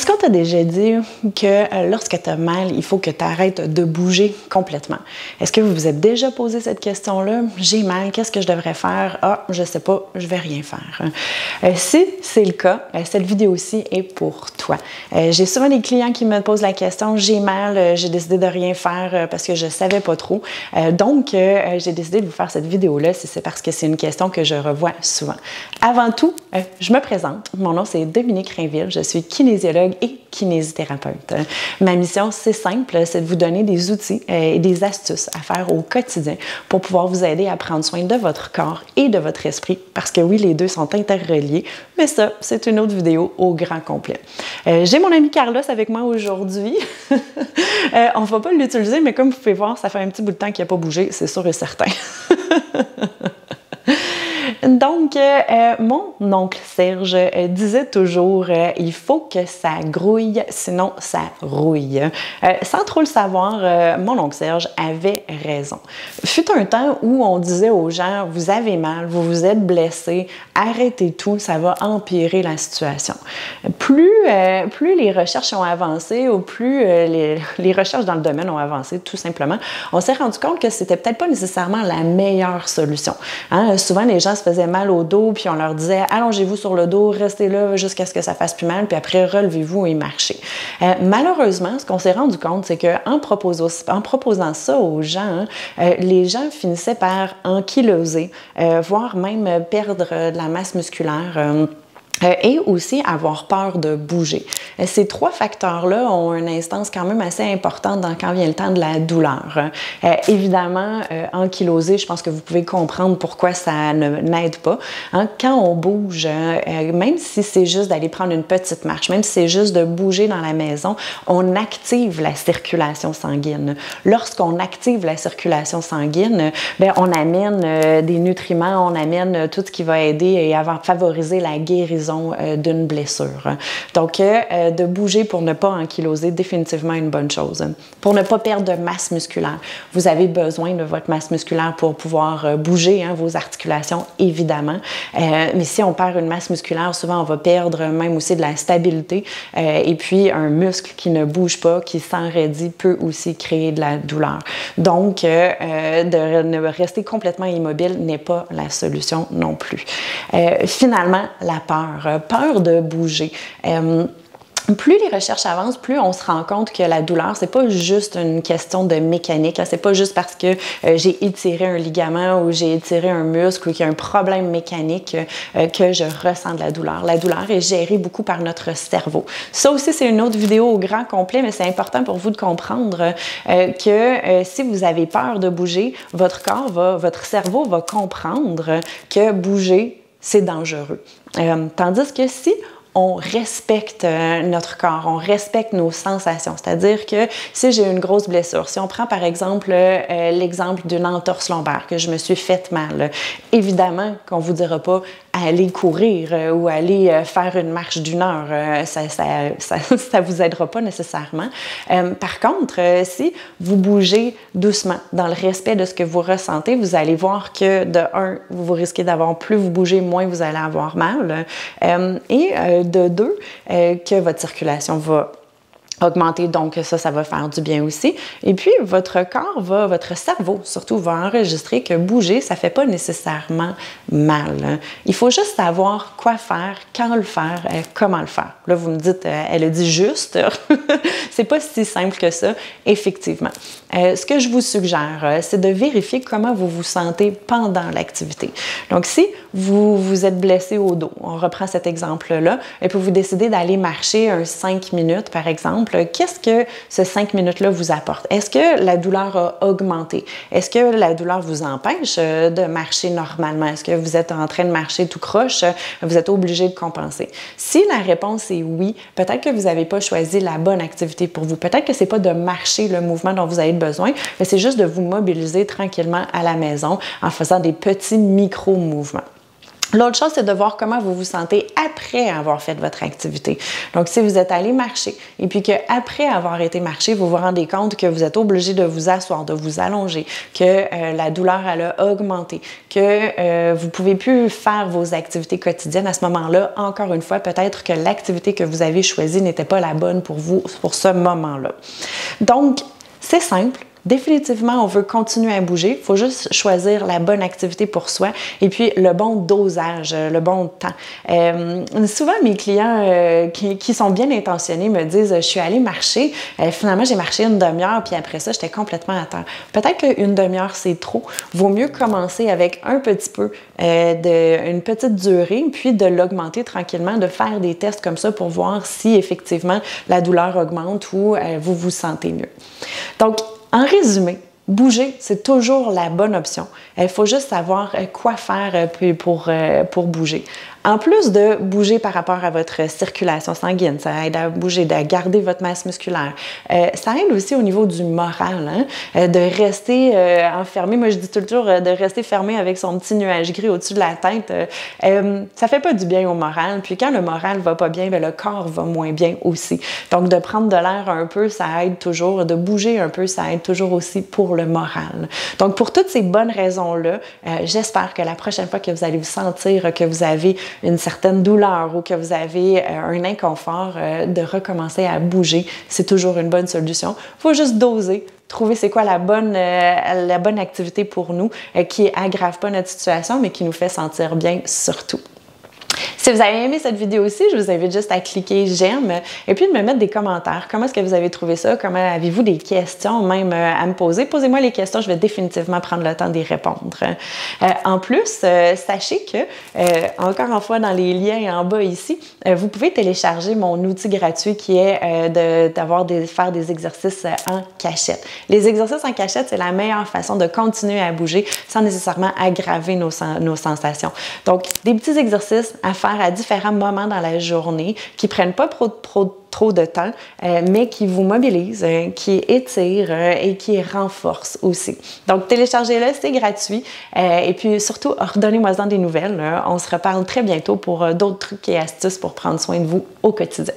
Est-ce qu'on t'a déjà dit que lorsque tu as mal, il faut que tu arrêtes de bouger complètement? Est-ce que vous vous êtes déjà posé cette question-là? J'ai mal, qu'est-ce que je devrais faire? Ah, je sais pas, je vais rien faire. Si c'est le cas, cette vidéo-ci est pour toi. J'ai souvent des clients qui me posent la question, j'ai mal, j'ai décidé de rien faire parce que je savais pas trop. Donc, j'ai décidé de vous faire cette vidéo-là si c'est parce que c'est une question que je revois souvent. Avant tout, je me présente. Mon nom, c'est Dominique Rainville. Je suis kinésiologue et kinésithérapeute. Ma mission, c'est simple, c'est de vous donner des outils et des astuces à faire au quotidien pour pouvoir vous aider à prendre soin de votre corps et de votre esprit, parce que oui, les deux sont interreliés, mais ça, c'est une autre vidéo au grand complet. J'ai mon amie Carlos avec moi aujourd'hui. On ne va pas l'utiliser, mais comme vous pouvez voir, ça fait un petit bout de temps qu'il n'a pas bougé, c'est sûr et certain. Donc, mon oncle Serge disait toujours il faut que ça grouille, sinon ça rouille. Sans trop le savoir, mon oncle Serge avait raison. Fut un temps où on disait aux gens vous avez mal, vous vous êtes blessé, arrêtez tout, ça va empirer la situation. Plus les recherches ont avancé ou plus les recherches dans le domaine ont avancé, tout simplement, on s'est rendu compte que c'était peut-être pas nécessairement la meilleure solution. Hein? Souvent, les gens se faisaient mal au dos, puis on leur disait allongez-vous sur le dos, restez là jusqu'à ce que ça fasse plus mal, puis après relevez-vous et marchez. Malheureusement, ce qu'on s'est rendu compte, c'est qu'en proposant ça aux gens, les gens finissaient par ankyloser, voire même perdre de la masse musculaire. Et aussi avoir peur de bouger. Ces trois facteurs-là ont une instance quand même assez importante quand vient le temps de la douleur. Évidemment, ankyloser, je pense que vous pouvez comprendre pourquoi ça n'aide pas. Hein? Quand on bouge, même si c'est juste d'aller prendre une petite marche, même si c'est juste de bouger dans la maison, on active la circulation sanguine. Lorsqu'on active la circulation sanguine, bien, on amène des nutriments, on amène tout ce qui va aider et favoriser la guérison d'une blessure. Donc, de bouger pour ne pas ankyloser, définitivement une bonne chose. Pour ne pas perdre de masse musculaire, vous avez besoin de votre masse musculaire pour pouvoir bouger, hein, vos articulations, évidemment. Mais si on perd une masse musculaire, souvent on va perdre même aussi de la stabilité. Et puis, un muscle qui ne bouge pas, qui s'enraidit, peut aussi créer de la douleur. Donc, de rester complètement immobile n'est pas la solution non plus. Finalement, la peur de bouger. Plus les recherches avancent, plus on se rend compte que la douleur, c'est pas juste une question de mécanique. C'est pas juste parce que j'ai étiré un ligament ou j'ai étiré un muscle ou qu'il y a un problème mécanique que je ressens de la douleur. La douleur est gérée beaucoup par notre cerveau. Ça aussi, c'est une autre vidéo au grand complet, mais c'est important pour vous de comprendre que si vous avez peur de bouger, votre cerveau va comprendre que bouger, c'est dangereux. Tandis que si on respecte notre corps, on respecte nos sensations. C'est-à-dire que si j'ai une grosse blessure, si on prend par exemple l'exemple d'une entorse lombaire, que je me suis fait mal, évidemment qu'on ne vous dira pas aller courir ou aller faire une marche d'1 heure. Ça vous aidera pas nécessairement. Par contre, si vous bougez doucement, dans le respect de ce que vous ressentez, vous allez voir que de 1, vous risquez d'avoir plus vous bougez, moins vous allez avoir mal. Et de 2, que votre circulation va augmenter, donc ça va faire du bien aussi. Et puis, votre cerveau surtout, va enregistrer que bouger, ça ne fait pas nécessairement mal. Il faut juste savoir quoi faire, quand le faire, comment le faire. Là, vous me dites, elle a dit juste. C'est pas si simple que ça, effectivement. Ce que je vous suggère, c'est de vérifier comment vous vous sentez pendant l'activité. Donc, si vous vous êtes blessé au dos, on reprend cet exemple-là, et puis vous décidez d'aller marcher 5 minutes, par exemple, qu'est-ce que ce 5 minutes-là vous apporte? Est-ce que la douleur a augmenté? Est-ce que la douleur vous empêche de marcher normalement? Est-ce que vous êtes en train de marcher tout croche? Vous êtes obligé de compenser. Si la réponse est oui, peut-être que vous n'avez pas choisi la bonne activité pour vous. Peut-être que ce n'est pas de marcher le mouvement dont vous avez besoin, mais c'est juste de vous mobiliser tranquillement à la maison en faisant des petits micro-mouvements. L'autre chose, c'est de voir comment vous vous sentez après avoir fait votre activité. Donc, si vous êtes allé marcher et puis qu'après avoir été marcher, vous vous rendez compte que vous êtes obligé de vous asseoir, de vous allonger, que la douleur, elle a augmenté, que vous ne pouvez plus faire vos activités quotidiennes, à ce moment-là, encore une fois, peut-être que l'activité que vous avez choisie n'était pas la bonne pour vous pour ce moment-là. Donc, c'est simple. Définitivement, on veut continuer à bouger. Il faut juste choisir la bonne activité pour soi et puis le bon dosage, le bon temps. Souvent, mes clients qui sont bien intentionnés me disent « Je suis allée marcher, finalement, j'ai marché une demi-heure, puis après ça, j'étais complètement à terre. » Peut-être qu'une demi-heure, c'est trop. Vaut mieux commencer avec un petit peu, une petite durée, puis de l'augmenter tranquillement, de faire des tests comme ça pour voir si effectivement la douleur augmente ou vous vous sentez mieux. Donc, en résumé, bouger, c'est toujours la bonne option. Il faut juste savoir quoi faire pour bouger. En plus de bouger par rapport à votre circulation sanguine, ça aide à bouger, à garder votre masse musculaire. Ça aide aussi au niveau du moral, hein, de rester enfermé. Moi, je dis toujours de rester fermé avec son petit nuage gris au-dessus de la tête. Ça fait pas du bien au moral. Puis quand le moral va pas bien, bien, le corps va moins bien aussi. Donc, de prendre de l'air un peu, ça aide toujours. De bouger un peu, ça aide toujours aussi pour le moral. Donc, pour toutes ces bonnes raisons-là, j'espère que la prochaine fois que vous allez vous sentir que vous avez une certaine douleur ou que vous avez un inconfort, de recommencer à bouger, c'est toujours une bonne solution. Il faut juste doser, trouver c'est quoi la bonne activité pour nous, qui aggrave pas notre situation, mais qui nous fait sentir bien surtout. Si vous avez aimé cette vidéo aussi, je vous invite juste à cliquer j'aime et puis de me mettre des commentaires. Comment est-ce que vous avez trouvé ça? Comment avez-vous des questions même à me poser? Posez-moi les questions, je vais définitivement prendre le temps d'y répondre. En plus, sachez que, encore une fois, dans les liens en bas ici, vous pouvez télécharger mon outil gratuit qui est faire des exercices en cachette. Les exercices en cachette, c'est la meilleure façon de continuer à bouger sans nécessairement aggraver nos sensations. Donc, des petits exercices à faire à différents moments dans la journée qui prennent pas trop de temps, mais qui vous mobilisent, qui étirent et qui renforcent aussi. Donc, téléchargez-le, c'est gratuit. Et puis, surtout, redonnez-moi-en des nouvelles. On se reparle très bientôt pour d'autres trucs et astuces pour prendre soin de vous au quotidien.